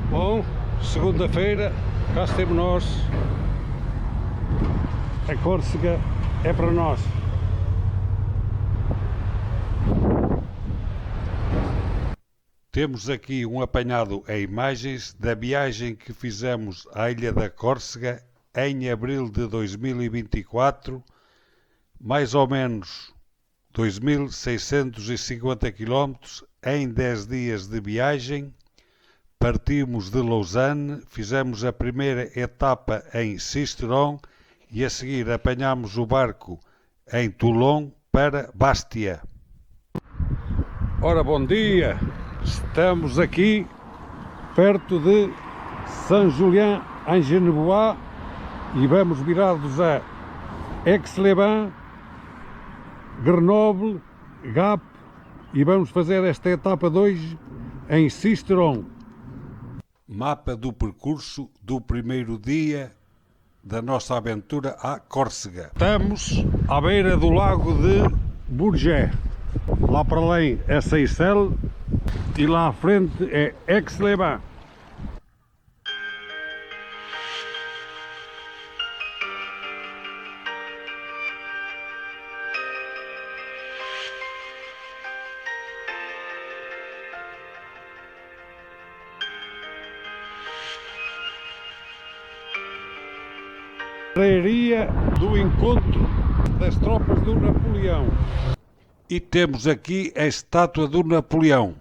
Bom, segunda-feira, cá estamos nós. A Córcega é para nós. Temos aqui um apanhado em imagens da viagem que fizemos à Ilha da Córcega em abril de 2024, mais ou menos 2.650 km em 10 dias de viagem. Partimos de Lausanne, fizemos a primeira etapa em Sisteron e a seguir apanhámos o barco em Toulon para Bastia. Ora, bom dia! Estamos aqui perto de Saint-Julien-en-Genevois e vamos virados a Aix-les-Bains, Grenoble, Gap e vamos fazer esta etapa 2 em Sisteron. Mapa do percurso do primeiro dia da nossa aventura à Córcega. Estamos à beira do lago de Bourget. Lá para além é Seyssel e lá à frente é Aix-les-Bains. Praia do encontro das tropas do Napoleão. E temos aqui a estátua do Napoleão.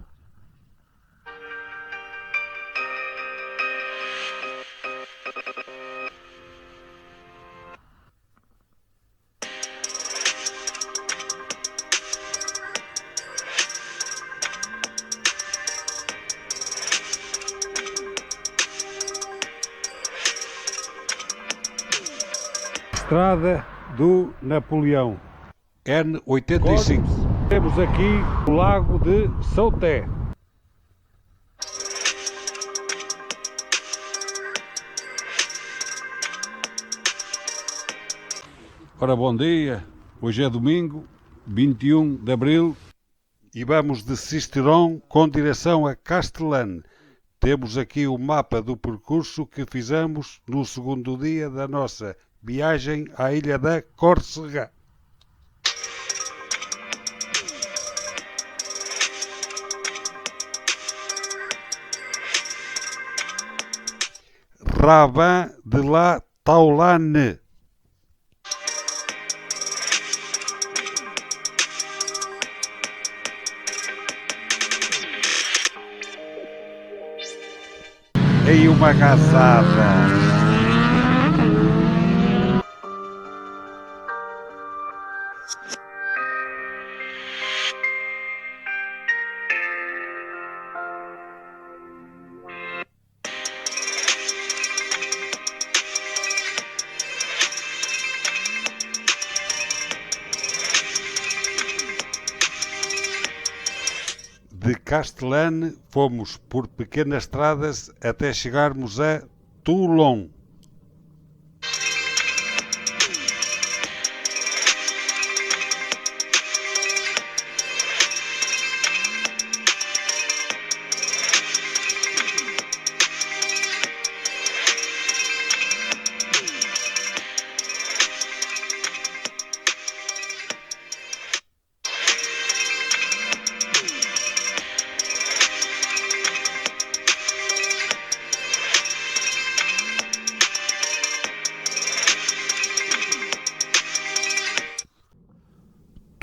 Estrada do Napoleão. N85. Temos aqui o lago de Sauté. Ora, bom dia. Hoje é domingo, 21 de abril e vamos de Sisteron com direção a Castellane. Temos aqui o mapa do percurso que fizemos no segundo dia da nossa viagem à Ilha da Córcega. Raban de la Taulane. Ei, uma caçada! De Castellane fomos por pequenas estradas até chegarmos a Toulon.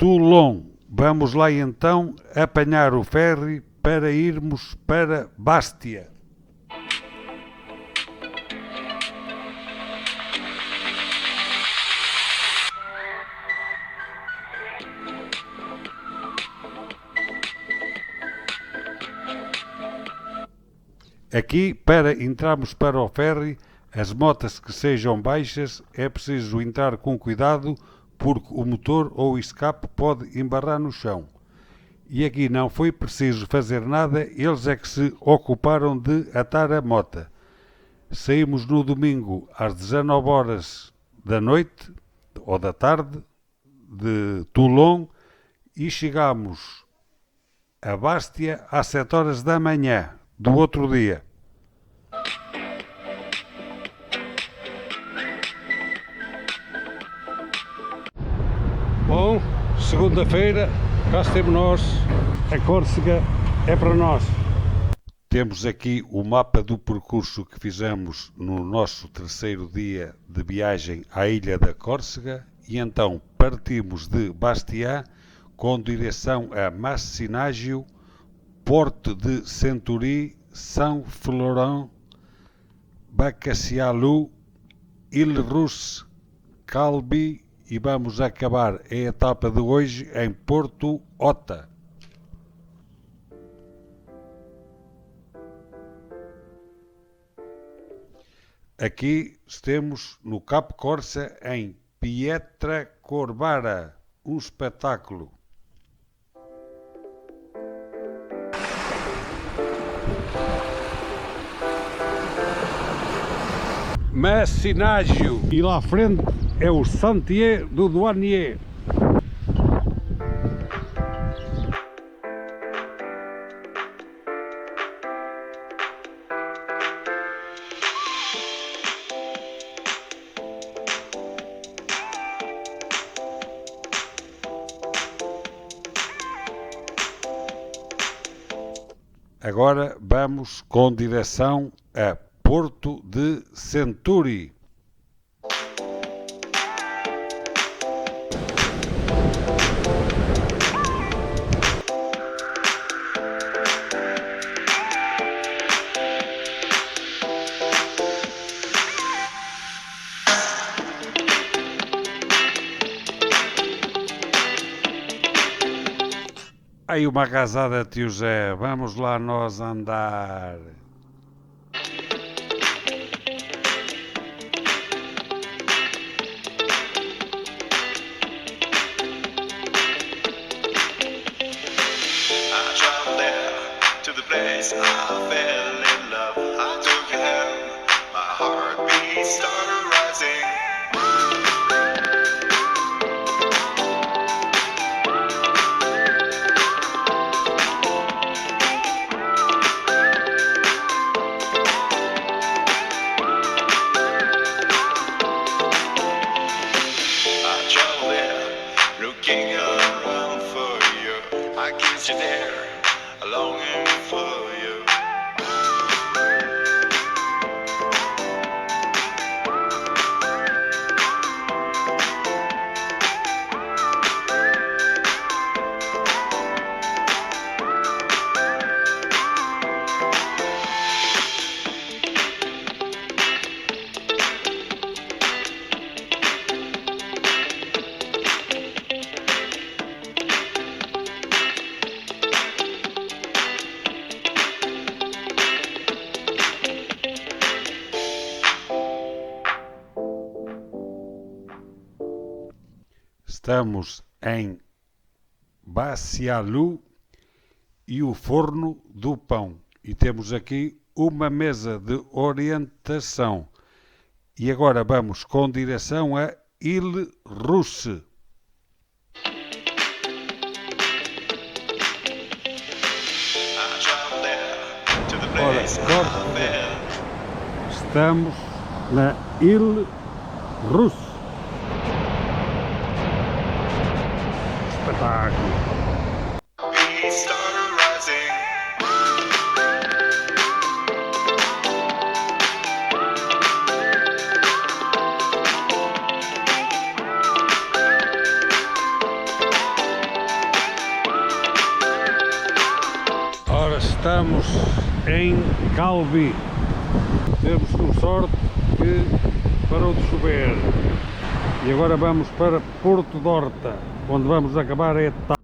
Toulon. Vamos lá então apanhar o ferry para irmos para Bastia. Aqui, para entrarmos para o ferry, as motas que sejam baixas é preciso entrar com cuidado porque o motor ou o escape pode embarrar no chão. E aqui não foi preciso fazer nada, eles é que se ocuparam de atar a mota. Saímos no domingo às 19 horas da noite, ou da tarde, de Toulon, e chegámos a Bastia às 7 horas da manhã do outro dia. segunda-feira, cá estamos nós, a Córcega é para nós. Temos aqui o mapa do percurso que fizemos no nosso terceiro dia de viagem à ilha da Córcega e então partimos de Bastia com direção a Massinagio, Porto de Centuri, São Florão, Bacacialu, Ilrus, Calbi e vamos acabar a etapa de hoje em Porto Ota. Aqui estamos no Capo Corsa em Pietra Corbara, um espetáculo. Massinagio e lá à frente é o Sentier do Douanier. Agora vamos com direção a Porto de Centuri. Aí uma casada, tio Zé, vamos lá nós andar. Estamos em Bacialu e o Forno do Pão. E temos aqui uma mesa de orientação. E agora vamos com direção a Ilrusse. Ora, estamos na Ilrusse. Espetáculo. Ora, estamos em Calvi. Temos com sorte que parou de chover. E agora vamos para Porto de Horta, onde vamos acabar a etapa.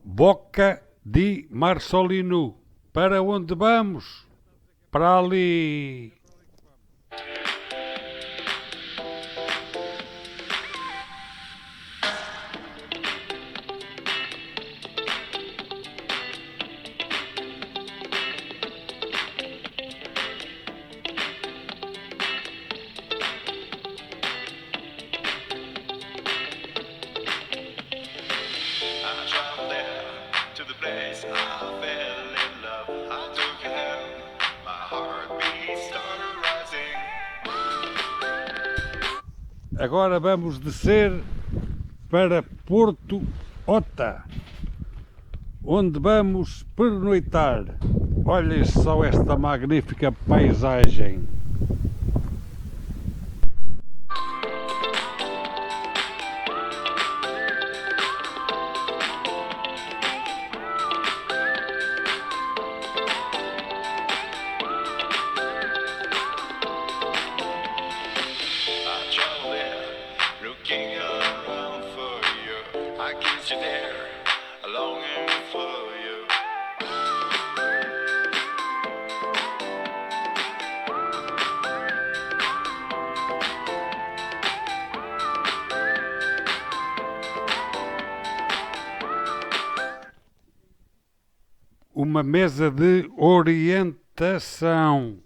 Boca di Marsolino. Para onde vamos? Para ali. To the place Agora vamos descer para Porto Ota, onde vamos pernoitar. Olhem só esta magnífica paisagem. Looking around for you, I kiss you there, longing for you. Uma mesa de orientação.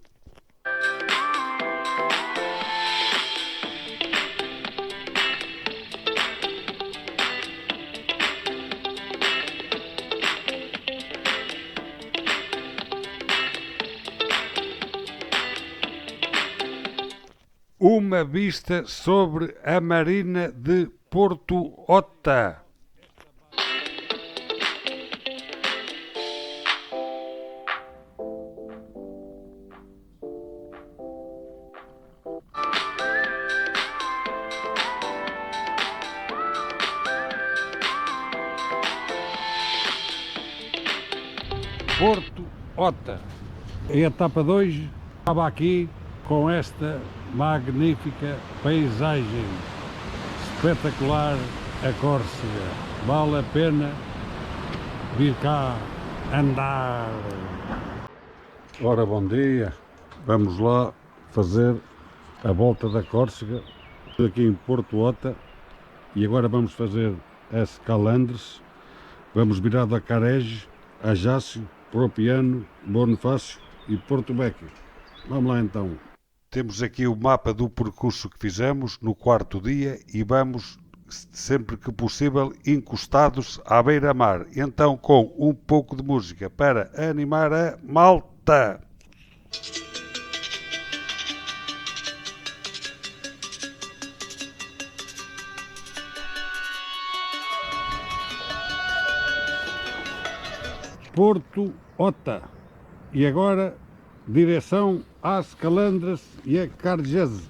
Uma vista sobre a Marina de Porto Ota. Porto Ota. A etapa 2 estava aqui com esta magnífica paisagem. Espetacular a Córcega. Vale a pena vir cá andar. Ora, bom dia. Vamos lá fazer a volta da Córcega aqui em Porto Ota e agora vamos fazer as Calandres. Vamos virar da Carejo, Ajácio, Propiano, Bonifácio e Porto Beque. Vamos lá então. Temos aqui o mapa do percurso que fizemos no quarto dia e vamos, sempre que possível, encostados à beira-mar. Então com um pouco de música para animar a malta. Porto Ota. E agora, direção às Calandras e a Cargese.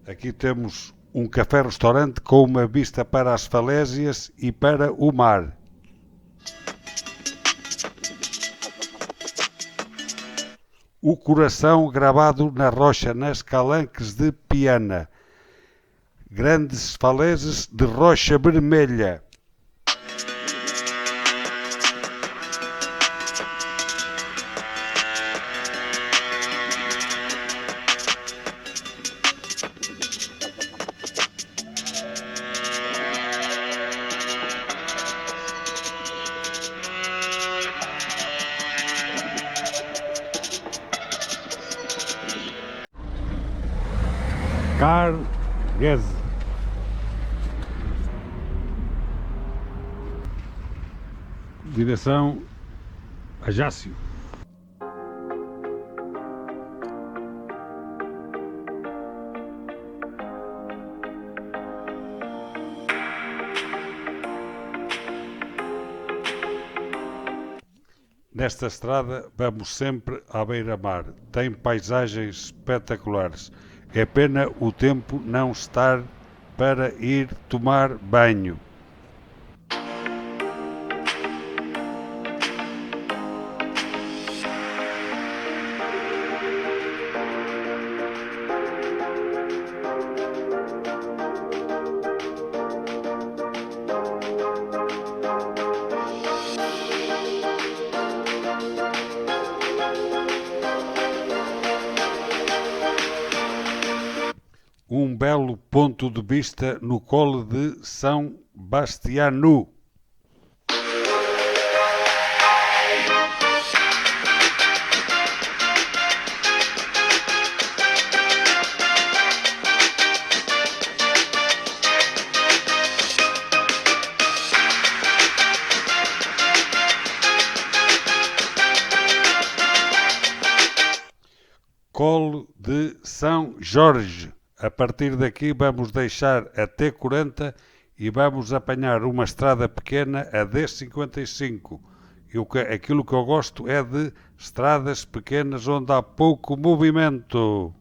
Aqui temos um café-restaurante com uma vista para as falésias e para o mar. O coração gravado na rocha nas Calanques de Piana. Grandes falésias de rocha vermelha. Cargese. Direção Ajácio. Nesta estrada vamos sempre à beira-mar. Tem paisagens espetaculares. É pena o tempo não estar para ir tomar banho. Um belo ponto de vista no Colo de São Bastiano. Colo de São Jorge. A partir daqui vamos deixar a T40 e vamos apanhar uma estrada pequena a D55. Aquilo que eu gosto é de estradas pequenas onde há pouco movimento.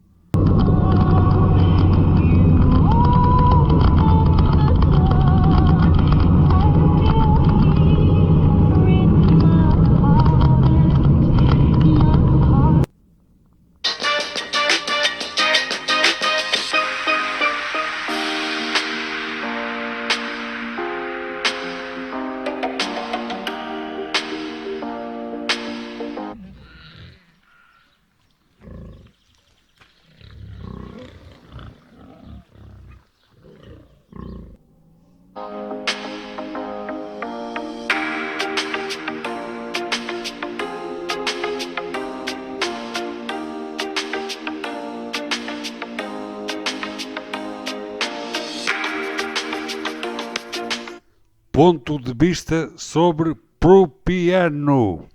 Ponto de vista sobre propiano.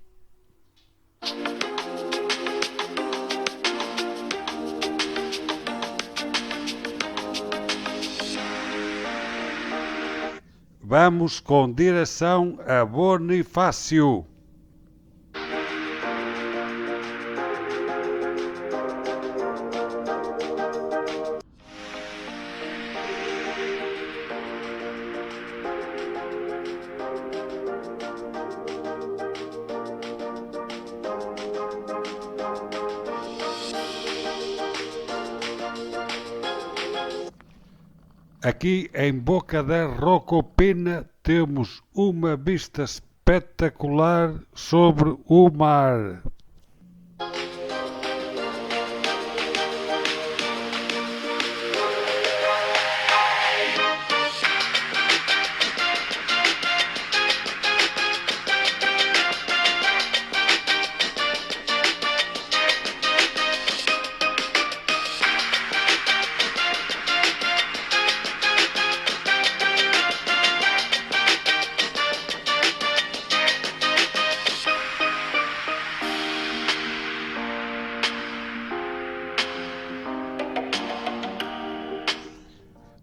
Vamos com direção a Bonifácio. Aqui em Boca da Rocopena temos uma vista espetacular sobre o mar.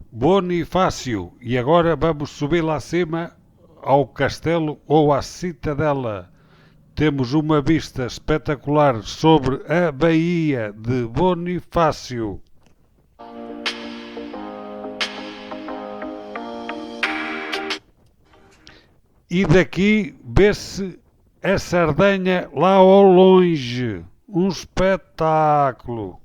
Bonifácio, e agora vamos subir lá acima ao castelo ou à citadela. Temos uma vista espetacular sobre a Baía de Bonifácio. E daqui vê-se a Sardenha lá ao longe. Um espetáculo.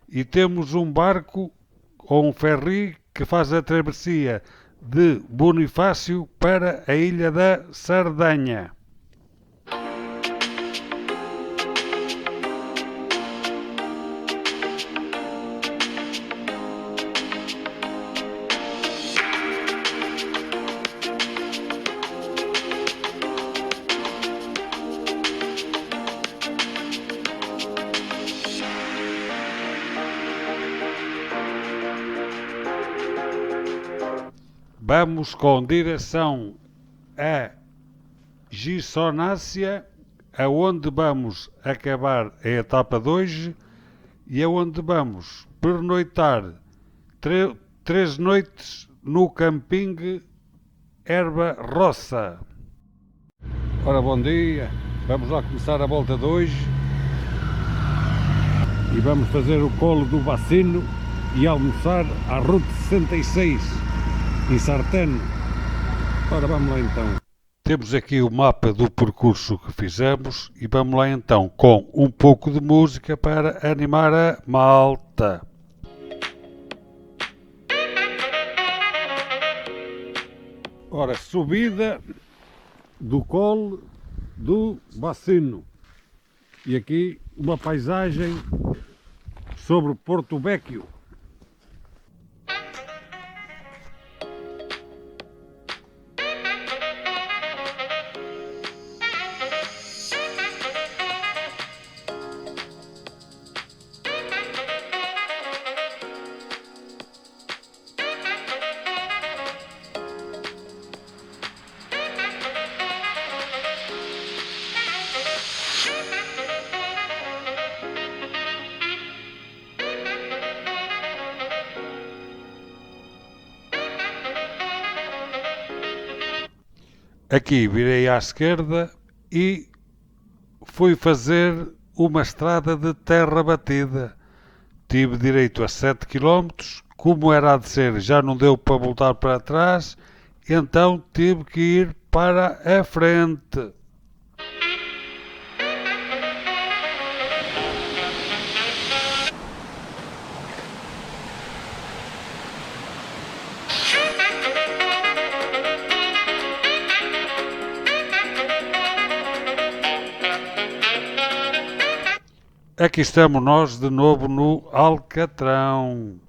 E temos um barco ou um ferry que faz a travessia de Bonifácio para a ilha da Sardenha. Vamos com direção a Gissónácia, aonde vamos acabar a etapa de hoje e aonde vamos pernoitar 3 noites no camping Erva Roça. Ora, bom dia, vamos lá começar a volta de hoje e vamos fazer o colo do Bacino e almoçar à Route 66. Em Sarteno. Ora, vamos lá então. Temos aqui o mapa do percurso que fizemos e vamos lá então com um pouco de música para animar a malta. Ora, subida do colo do Bacino. E aqui uma paisagem sobre Porto Vecchio. Aqui virei à esquerda e fui fazer uma estrada de terra batida. Tive direito a 7 quilómetros. Como era a de ser, já não deu para voltar para trás, então tive que ir para a frente. Aqui estamos nós de novo no Alcatrão.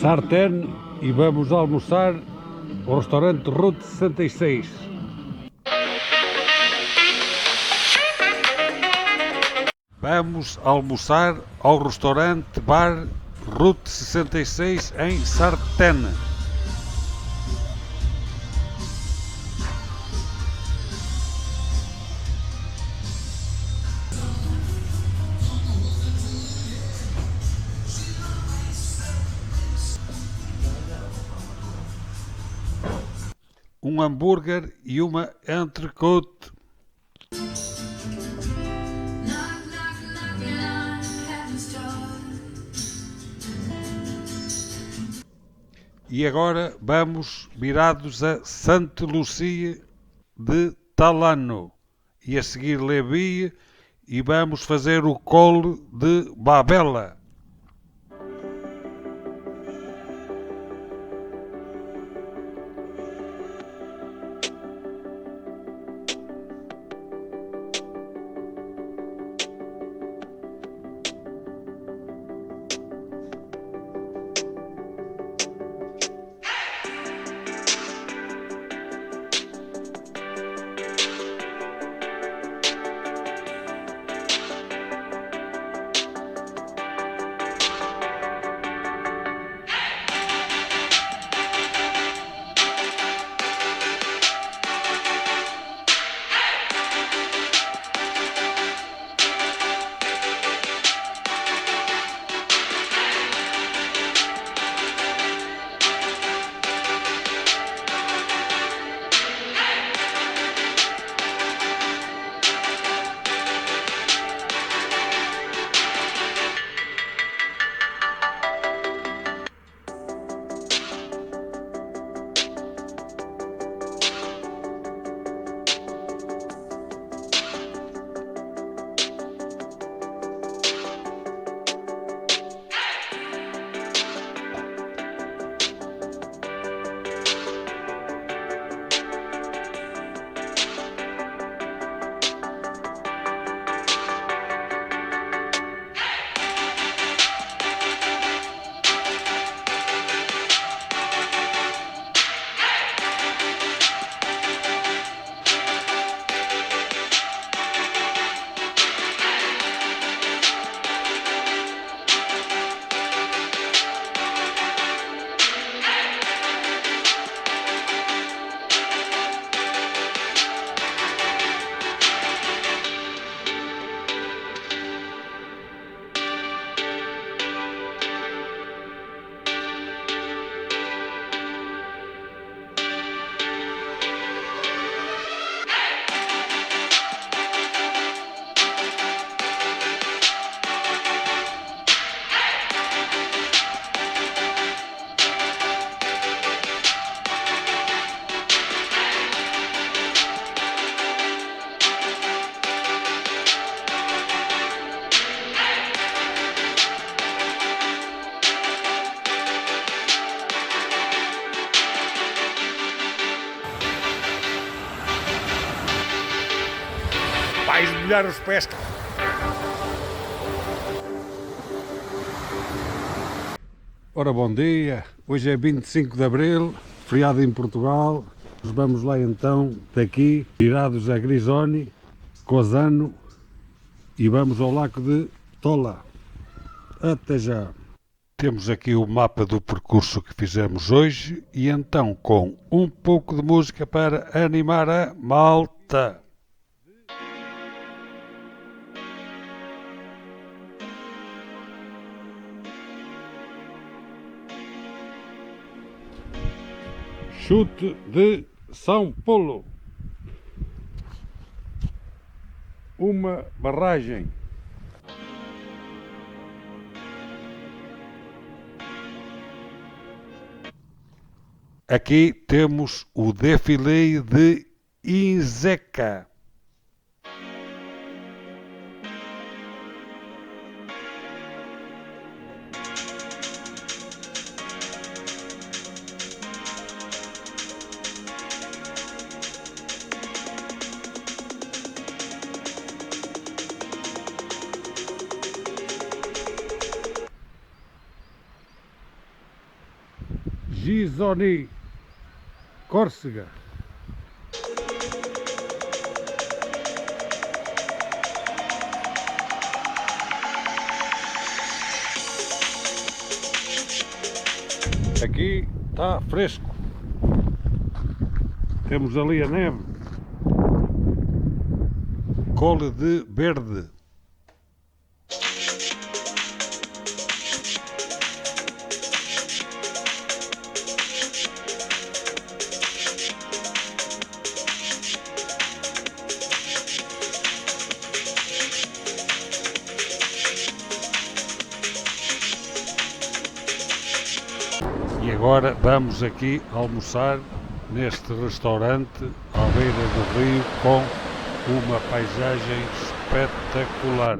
Sartén e vamos almoçar ao restaurante Route 66. Vamos almoçar ao restaurante Bar Route 66 em Sartén. Um hambúrguer e uma entrecôte. E agora vamos virados a Santa Lucia de Talano e a seguir Levi e vamos fazer o colo de Babela. Vais molhar os pés. Ora, bom dia. Hoje é 25 de Abril, feriado em Portugal. Vamos lá então, daqui, virados a Grisoni, Cozano e vamos ao Lago de Tola. Até já. Temos aqui o mapa do percurso que fizemos hoje e então com um pouco de música para animar a malta. Chute de São Paulo. Uma barragem. Aqui temos o defilé de Inzeca. Gisoni, Córcega. Aqui está fresco. Temos ali a neve. Cole de Verde. E agora vamos aqui almoçar neste restaurante à beira do rio com uma paisagem espetacular.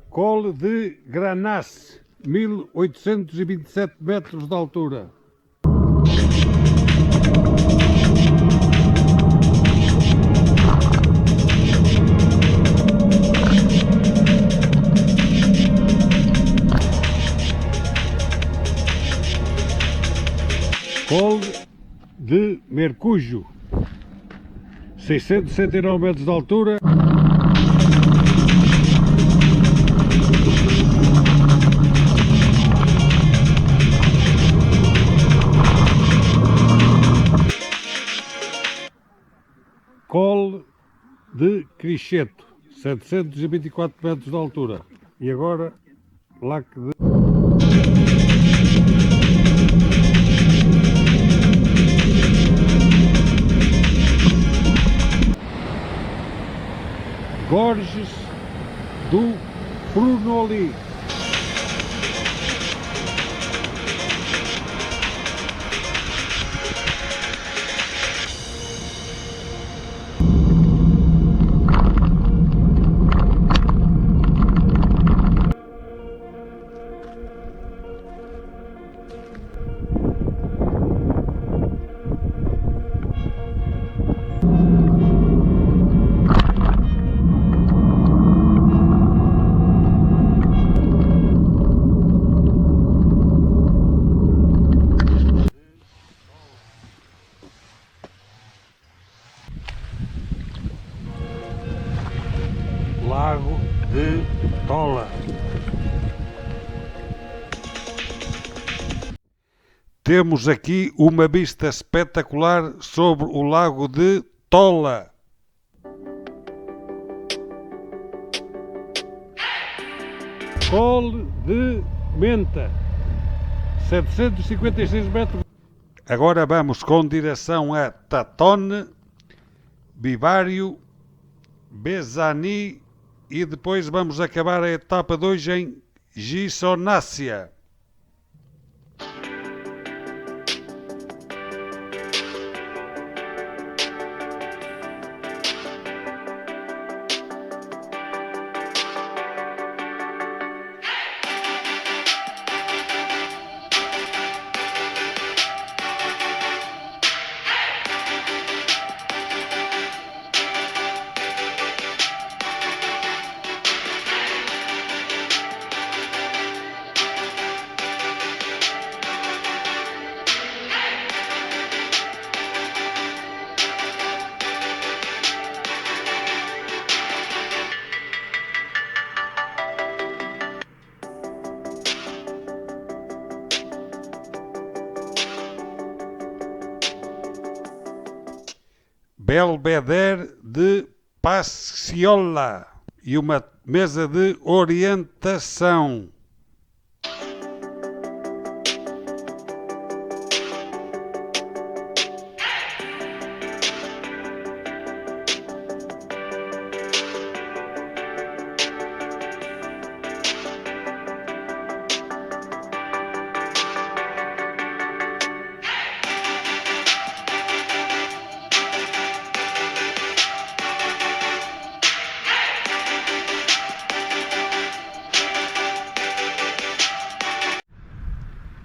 Cole de Granace, 1827 metros de altura. Cole de Mercujo, 669 metros de altura. Cole de Cricheto, 724 metros de altura. E agora, Lac de... Gorges do Prunoli. Lago de Tola. Temos aqui uma vista espetacular sobre o Lago de Tola. Cole de Menta, 756 metros. Agora vamos com direção a Tatone, Vivário, Besani e depois vamos acabar a etapa 2 em Gissonácia. Belvedere de Pasciola e uma mesa de orientação.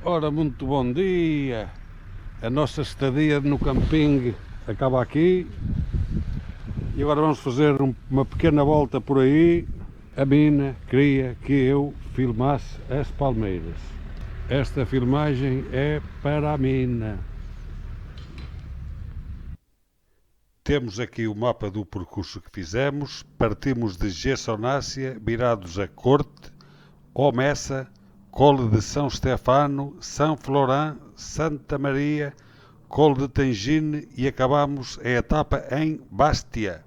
Ora, muito bom dia. A nossa estadia no camping acaba aqui e agora vamos fazer uma pequena volta por aí. A mina queria que eu filmasse as palmeiras. Esta filmagem é para a mina. Temos aqui o mapa do percurso que fizemos. Partimos de Gessonácia, virados a Corte, Omessa, Cole de São Stefano, São Florent, Santa Maria, Cole de Tangine e acabamos a etapa em Bastia.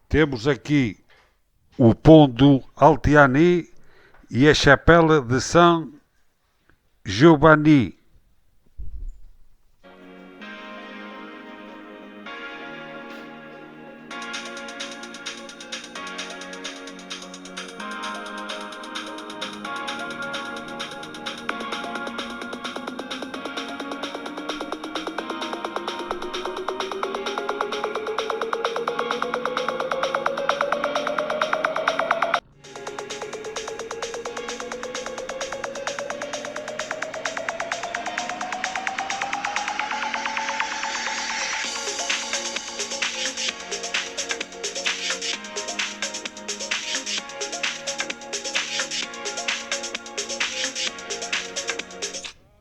Temos aqui o Pont do Altiani e a Chapelle de Saint Giovanni.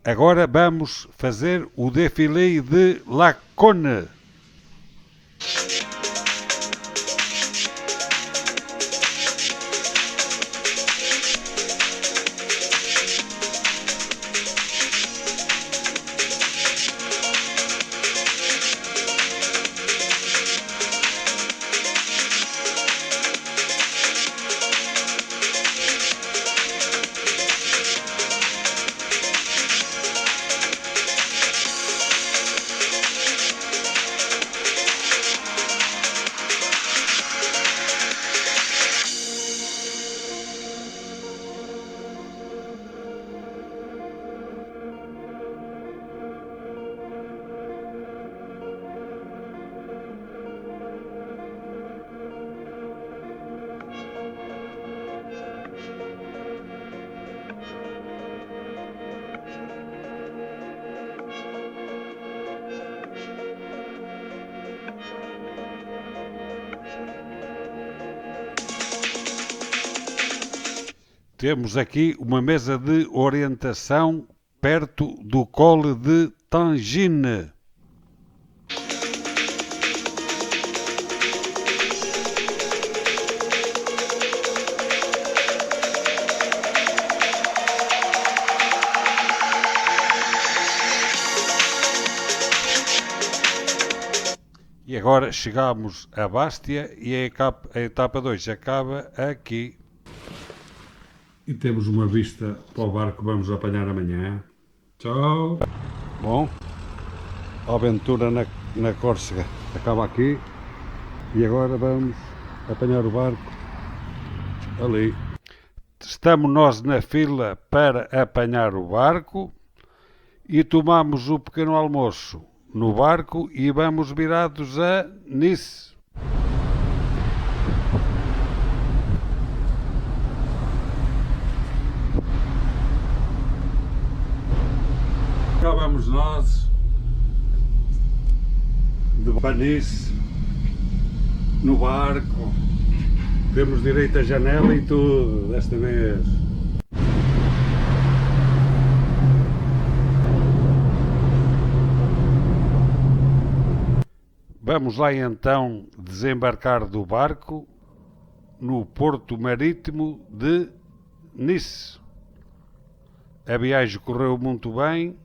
Agora vamos fazer o défilé de Lacanau. Temos aqui uma mesa de orientação perto do Cole de Tangine. E agora chegamos a Bastia e a etapa 2 acaba aqui. E temos uma vista para o barco que vamos apanhar amanhã. Tchau! Bom, a aventura na Córcega acaba aqui e agora vamos apanhar o barco ali. Estamos nós na fila para apanhar o barco e tomamos o pequeno almoço no barco e vamos virados a Nice. Cá vamos nós de Panice no barco. Temos direito à janela e tudo desta vez. Vamos lá então desembarcar do barco no porto marítimo de Nice. A viagem correu muito bem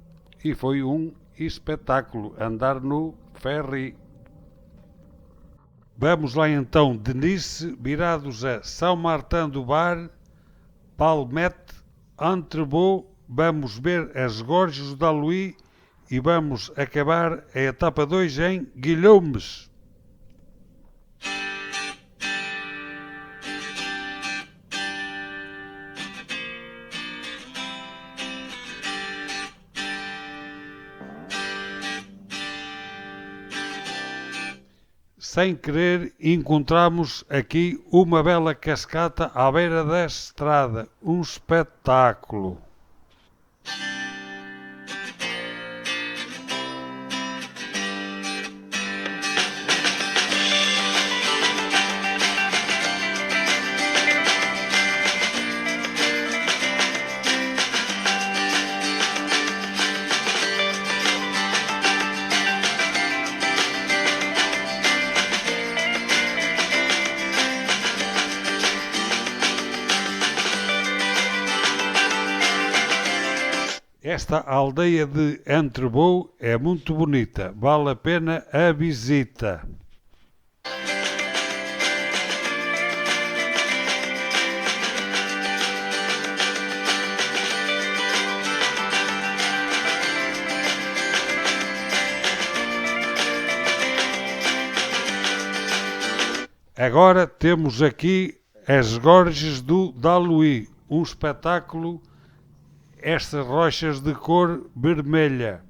e foi um espetáculo andar no ferry. Vamos lá então de Nice, virados a São Martin do Bar, Palmette, Entrevaux, vamos ver as gorges da Louis e vamos acabar a etapa 2 em Guilhomes. Sem querer, encontramos aqui uma bela cascata à beira da estrada. Um espetáculo. Esta aldeia de Entrevaux é muito bonita, vale a pena a visita. Agora temos aqui as gorges do Daluí, um espetáculo. Estas rochas de cor vermelha.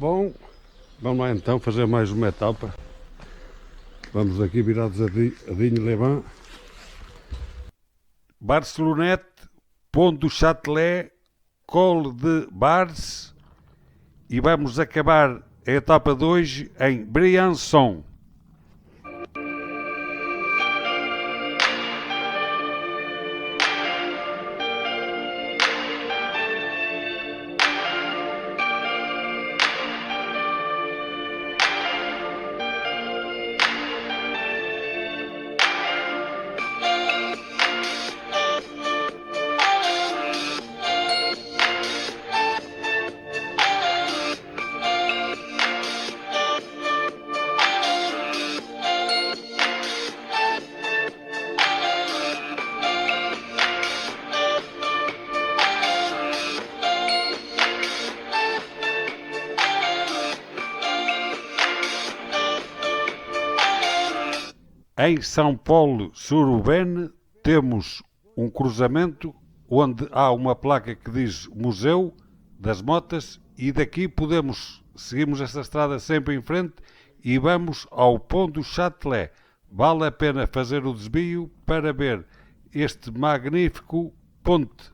Bom, vamos lá então fazer mais uma etapa. Vamos aqui virados a Digne-les-Bains. Barcelonette, Pont du Châtelet, Col de Bars e vamos acabar a etapa 2 em Briançon. Em São Paulo, Surubene, temos um cruzamento onde há uma placa que diz Museu das Motas e daqui seguimos esta estrada sempre em frente e vamos ao Pont du Châtelet. Vale a pena fazer o desvio para ver este magnífico ponte.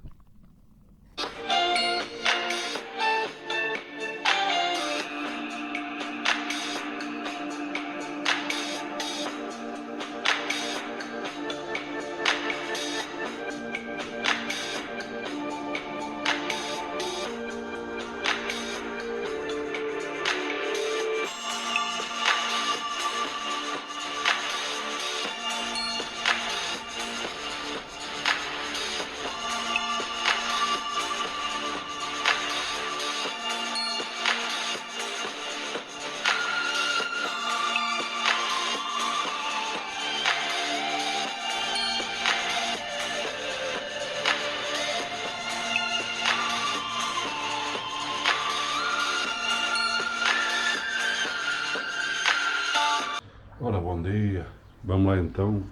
Ora, bom dia. Vamos lá então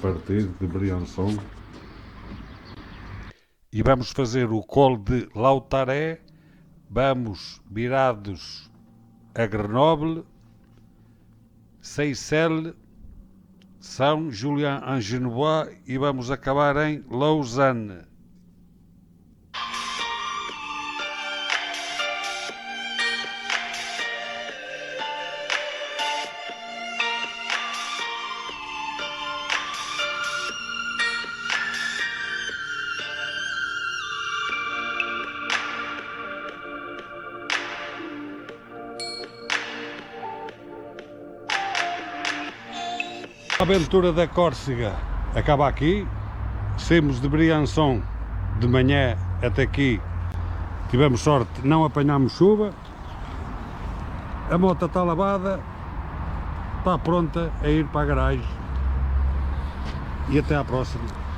partir de Briançon. E vamos fazer o colo de Lautaré, vamos virados a Grenoble, Seyssel, São Julien-en-Genevois e vamos acabar em Lausanne. A aventura da Córcega acaba aqui. Saímos de Briançon de manhã até aqui. Tivemos sorte, não apanhámos chuva. A moto está lavada, está pronta a ir para a garagem. E até à próxima.